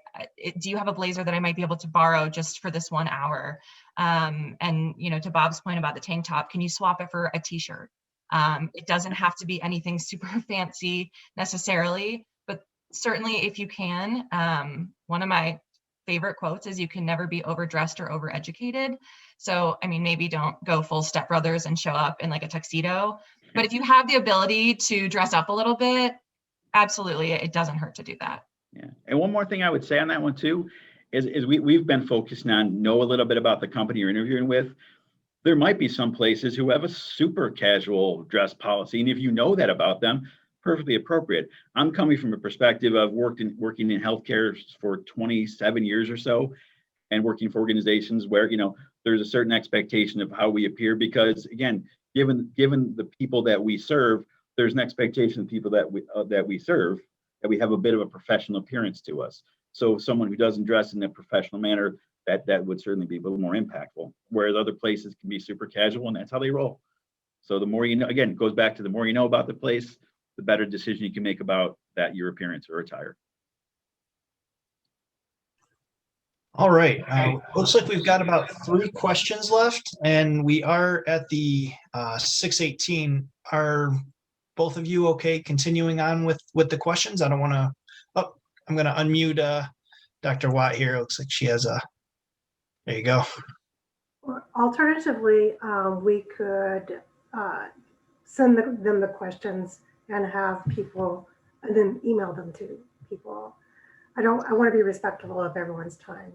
do you have a blazer that I might be able to borrow just for this 1 hour? And, to Bob's point about the tank top, can you swap it for a t-shirt? It doesn't have to be anything super fancy necessarily, but certainly if you can, one of my favorite quotes is, you can never be overdressed or overeducated. So, maybe don't go full Step Brothers and show up in like a tuxedo, but if you have the ability to dress up a little bit, absolutely, it doesn't hurt to do that. Yeah. And one more thing I would say on that one too, is we've been focusing on know a little bit about the company you're interviewing with. There might be some places who have a super casual dress policy. And if you know that about them, perfectly appropriate. I'm coming from a perspective of working in healthcare for 27 years or so, and working for organizations where, there's a certain expectation of how we appear, because again, given the people that we serve, there's an expectation of people that we serve, that we have a bit of a professional appearance to us. So someone who doesn't dress in a professional manner, that would certainly be a little more impactful, whereas other places can be super casual and that's how they roll. So the more you know, again, it goes back to the more you know about the place, the better decision you can make about your appearance or attire. All right. Looks like we've got about 3 questions left, and we are at the 6:18. Are both of you okay continuing on with the questions? I don't want to. Oh, I'm going to unmute Dr. Watt here. It looks like she has a. There you go. Alternatively, we could send them the questions and have people, and then email them to people. I want to be respectful of everyone's time.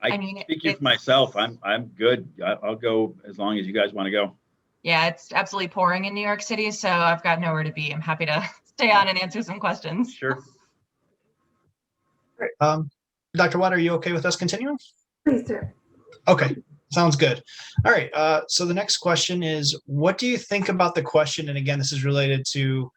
Speaking for myself, I'm good. I'll go as long as you guys want to go. Yeah, it's absolutely pouring in New York City, so I've got nowhere to be. I'm happy to stay on and answer some questions. Sure. Right. Dr. Watt, are you okay with us continuing? Please do. Okay, sounds good. All right, so the next question is, what do you think about the question? And again, this is related to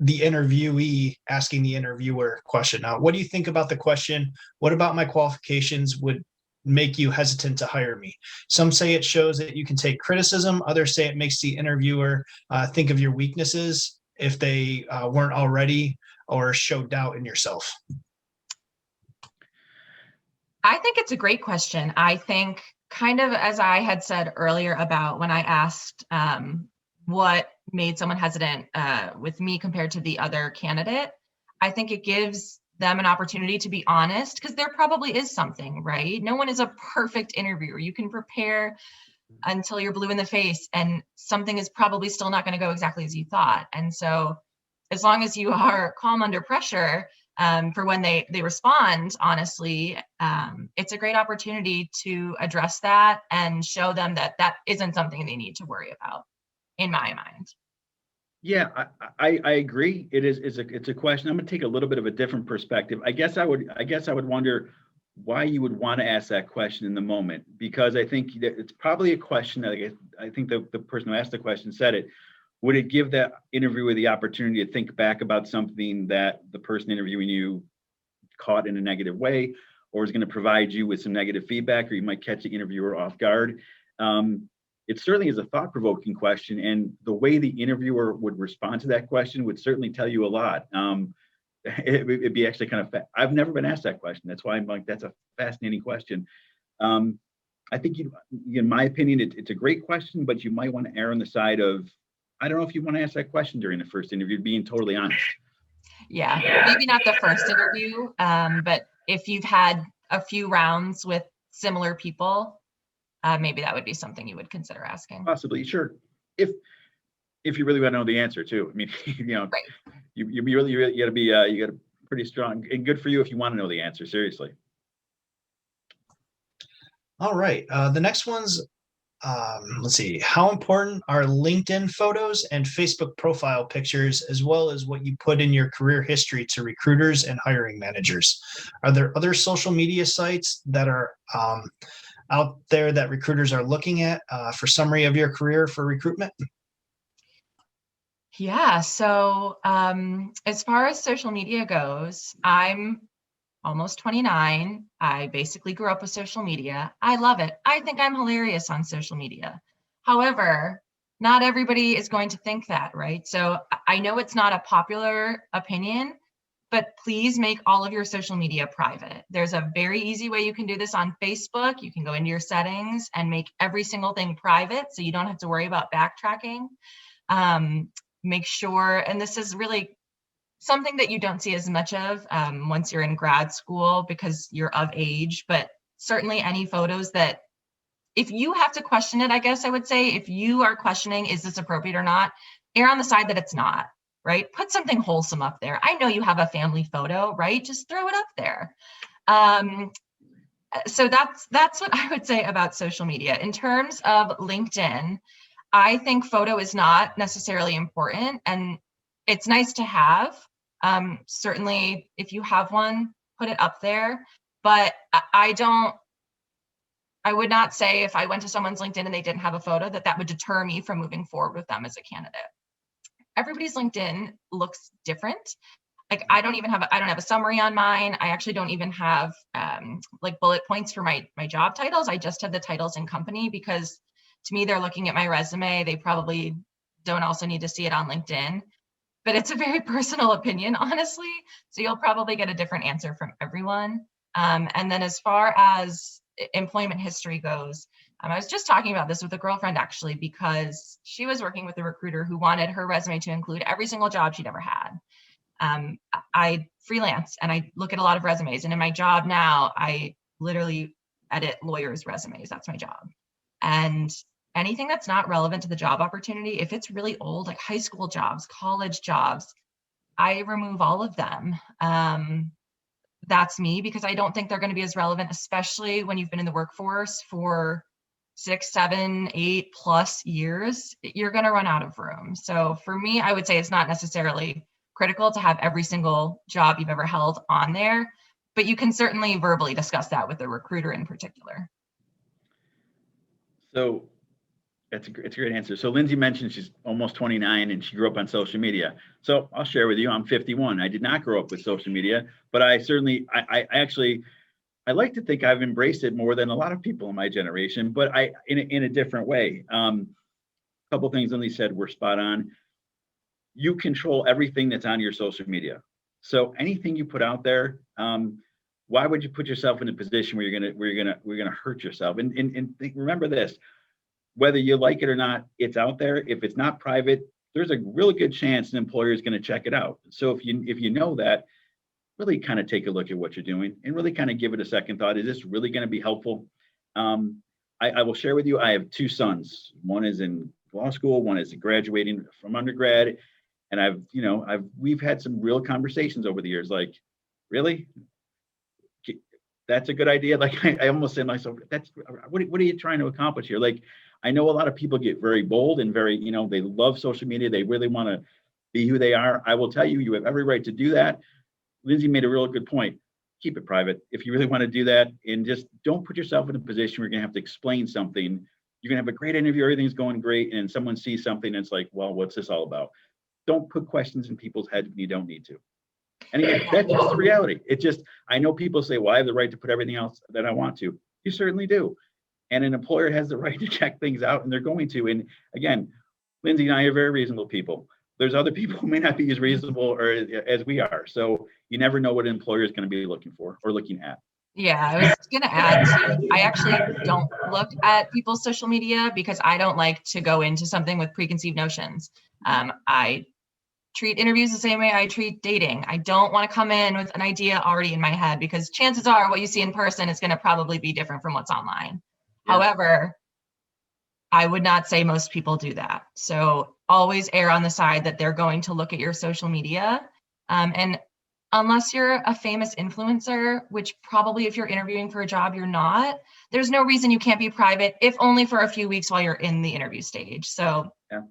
the interviewee asking the interviewer question. Now, what do you think about the question? What about my qualifications would make you hesitant to hire me? Some say it shows that you can take criticism. Others say it makes the interviewer think of your weaknesses if they weren't already, or show doubt in yourself. I think it's a great question. I think, kind of as I had said earlier about when I asked what made someone hesitant with me compared to the other candidate, I think it gives them an opportunity to be honest, because there probably is something, right? No one is a perfect interviewer. You can prepare until you're blue in the face, and something is probably still not going to go exactly as you thought. And so as long as you are calm under pressure, for when they respond honestly, it's a great opportunity to address that and show them that that isn't something they need to worry about, in my mind. Yeah, I agree. It's a question. I'm going to take a little bit of a different perspective. I guess I would wonder, why you would want to ask that question in the moment, because I think that it's probably a question that I think the person who asked the question said it. Would it give that interviewer the opportunity to think back about something that the person interviewing you caught in a negative way, or is going to provide you with some negative feedback, or you might catch the interviewer off guard? It certainly is a thought-provoking question, and the way the interviewer would respond to that question would certainly tell you a lot. It'd be actually kind of, I've never been asked that question. That's why I'm like, that's a fascinating question. I think, in my opinion, it's a great question, but you might want to err on the side of, I don't know if you want to ask that question during the first interview, being totally honest. Yeah, maybe not the first interview, but if you've had a few rounds with similar people, maybe that would be something you would consider asking. Possibly, sure. If you really want to know the answer too. I mean, right. you got to be you got to pretty strong, and good for you if you want to know the answer. Seriously. All right. The next one's, let's see. How important are LinkedIn photos and Facebook profile pictures, as well as what you put in your career history, to recruiters and hiring managers? Are there other social media sites that are out there that recruiters are looking at for summary of your career for recruitment? Yeah. So as far as social media goes, I'm almost 29. I basically grew up with social media. I love it. I think I'm hilarious on social media. However, not everybody is going to think that, right? So I know it's not a popular opinion, but please make all of your social media private. There's a very easy way you can do this on Facebook. You can go into your settings and make every single thing private, so you don't have to worry about backtracking. Make sure, and this is really something that you don't see as much of once you're in grad school because you're of age, but certainly any photos that, if you have to question it, I guess I would say, if you are questioning, is this appropriate or not, err on the side that it's not, right? Put something wholesome up there. I know you have a family photo, right? Just throw it up there. So that's what I would say about social media. In terms of LinkedIn, I think photo is not necessarily important, and it's nice to have. Certainly, if you have one, put it up there. But I would not say, if I went to someone's LinkedIn and they didn't have a photo, that would deter me from moving forward with them as a candidate. Everybody's LinkedIn looks different. Like I don't have a summary on mine. I actually don't even have like bullet points for my job titles. I just have the titles and company, because to me, they're looking at my resume. They probably don't also need to see it on LinkedIn, but it's a very personal opinion, honestly. So you'll probably get a different answer from everyone. And then as far as employment history goes, I was just talking about this with a girlfriend, actually, because she was working with a recruiter who wanted her resume to include every single job she'd ever had. I freelance and I look at a lot of resumes, and in my job now, I literally edit lawyers' resumes. That's my job. And anything that's not relevant to the job opportunity, if it's really old, like high school jobs, college jobs, I remove all of them. That's me, because I don't think they're going to be as relevant, especially when you've been in the workforce for 6, 7, 8+ years. You're going to run out of room. So for me, I would say it's not necessarily critical to have every single job you've ever held on there, but you can certainly verbally discuss that with the recruiter in particular. So it's a great answer. So Lindsey mentioned she's almost 29 and she grew up on social media. So I'll share with you, I'm 51. I did not grow up with social media, but I certainly, I like to think I've embraced it more than a lot of people in my generation, but in a different way. A couple things Lindsey said were spot on. You control everything that's on your social media. So anything you put out there, why would you put yourself in a position where you're gonna hurt yourself? And remember this: whether you like it or not, it's out there. If it's not private, there's a really good chance an employer is going to check it out. So if you know that, really kind of take a look at what you're doing and really kind of give it a second thought. Is this really going to be helpful? I will share with you, I have 2 sons. One is in law school, one is graduating from undergrad. And we've had some real conversations over the years, like, really? That's a good idea. Like I almost said to myself, what are you trying to accomplish here? Like, I know a lot of people get very bold and very, they love social media. They really want to be who they are. I will tell you, you have every right to do that. Lindsey made a real good point. keep it private if you really want to do that, and just don't put yourself in a position where you're going to have to explain something. You're going to have a great interview, everything's going great, and someone sees something and it's like, well, what's this all about? Don't put questions in people's heads when you don't need to. And again, that's just the reality. It just, I know people say, well, I have the right to put everything else that I want to. You certainly do. And an employer has the right to check things out, and they're going to. And again, Lindsey and I are very reasonable people. There's other people who may not be as reasonable or as we are. So you never know what an employer is going to be looking for or looking at. Yeah, I was going to add too, I actually don't look at people's social media because I don't like to go into something with preconceived notions. I treat interviews the same way I treat dating. I don't want to come in with an idea already in my head, because chances are what you see in person is going to probably be different from what's online. Yeah. However, I would not say most people do that. So always err on the side that they're going to look at your social media. And unless you're a famous influencer, which probably if you're interviewing for a job, you're not, there's no reason you can't be private, if only for a few weeks while you're in the interview stage. So yeah.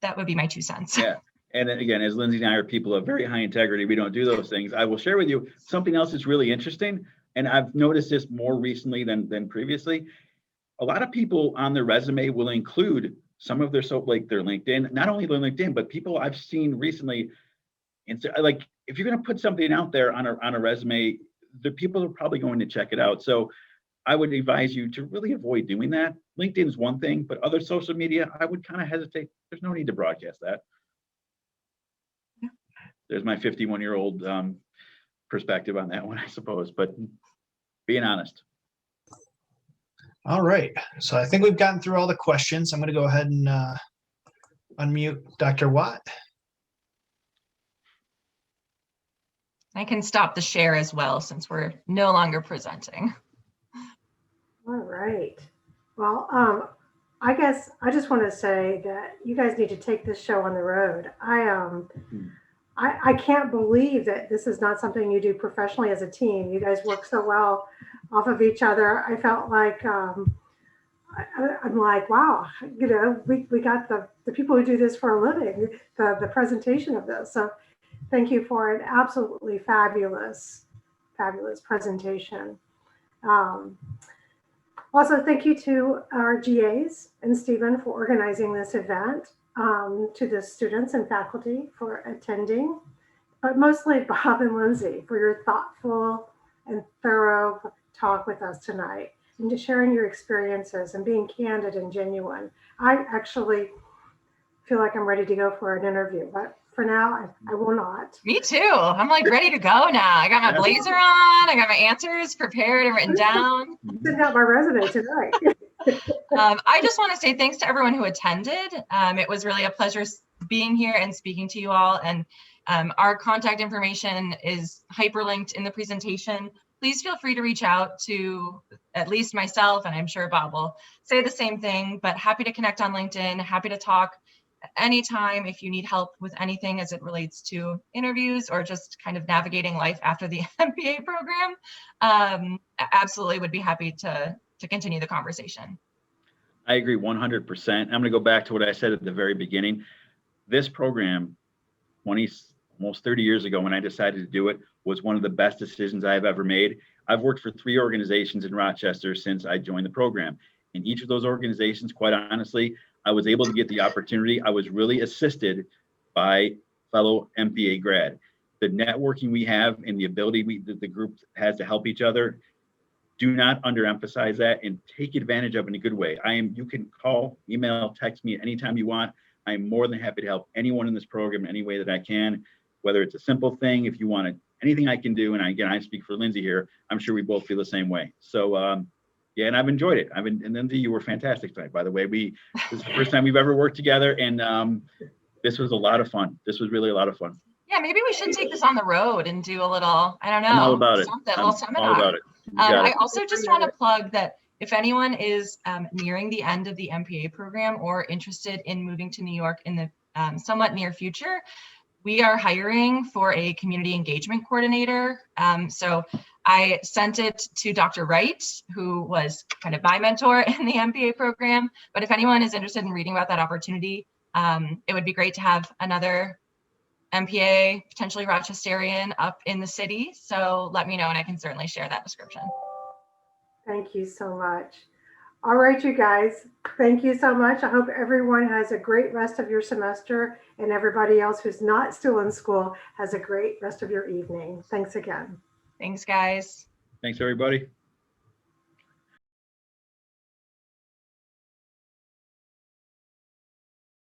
That would be my 2 cents. Yeah. And again, as Lindsey and I are people of very high integrity, we don't do those things. I will share with you something else that's really interesting. And I've noticed this more recently than previously. A lot of people on their resume will include some of their, so like their LinkedIn, not only their LinkedIn, but people I've seen recently. And so, like, if you're going to put something out there on a resume, the people are probably going to check it out. So I would advise you to really avoid doing that. LinkedIn is one thing, but other social media, I would kind of hesitate. There's no need to broadcast that. Yeah. There's my 51-year-old perspective on that one, I suppose, but being honest. All right. So I think we've gotten through all the questions. I'm going to go ahead and unmute Dr. Watt. I can stop the share as well since we're no longer presenting. All right. Well, I guess I just want to say that you guys need to take this show on the road. I can't believe that this is not something you do professionally as a team. You guys work so well off of each other. I felt like I'm like, wow, you know, we got the people who do this for a living, the presentation of this. So thank you for an absolutely fabulous presentation. Also, thank you to our GAs and Stephen for organizing this event, to the students and faculty for attending, but mostly Bob and Lindsey for your thoughtful and thorough talk with us tonight, and to sharing your experiences and being candid and genuine. I actually feel like I'm ready to go for an interview, but for now, I will not. Me too. I'm like ready to go now. I got my blazer on. I got my answers prepared and written down. Send out my resume tonight. I just want to say thanks to everyone who attended. It was really a pleasure being here and speaking to you all. And our contact information is hyperlinked in the presentation. Please feel free to reach out to at least myself, and I'm sure Bob will say the same thing, but happy to connect on LinkedIn, happy to talk anytime if you need help with anything as it relates to interviews or just kind of navigating life after the MPA program. Absolutely would be happy to continue the conversation. I agree 100%. I'm going to go back to what I said at the very beginning. This program, almost 30 years ago when I decided to do it, was one of the best decisions I have ever made. I've worked for 3 organizations in Rochester since I joined the program. In each of those organizations, quite honestly, I was able to get the opportunity. I was really assisted by fellow MPA grad. The networking we have and the ability the group has to help each other, do not underemphasize that and take advantage of it in a good way. You can call, email, text me anytime you want. I'm more than happy to help anyone in this program in any way that I can, whether it's a simple thing, if you want anything I can do. And again, I speak for Lindsey here. I'm sure we both feel the same way. So, yeah, and I've enjoyed it. And Lindsey, you were fantastic tonight, by the way. This is the first time we've ever worked together, and this was a lot of fun. This was really a lot of fun. Yeah, maybe we should take this on the road and do a little, I don't know. I'm all about it. Little seminar. All about it. I also just want to plug that if anyone is nearing the end of the MPA program or interested in moving to New York in the somewhat near future, we are hiring for a community engagement coordinator. So I sent it to Dr. Wright, who was kind of my mentor in the MPA program. But if anyone is interested in reading about that opportunity, it would be great to have another MPA, potentially Rochesterian up in the city. So let me know and I can certainly share that description. Thank you so much. All right, you guys, thank you so much. I hope everyone has a great rest of your semester, and everybody else who's not still in school has a great rest of your evening. Thanks again. Thanks, guys. Thanks, everybody.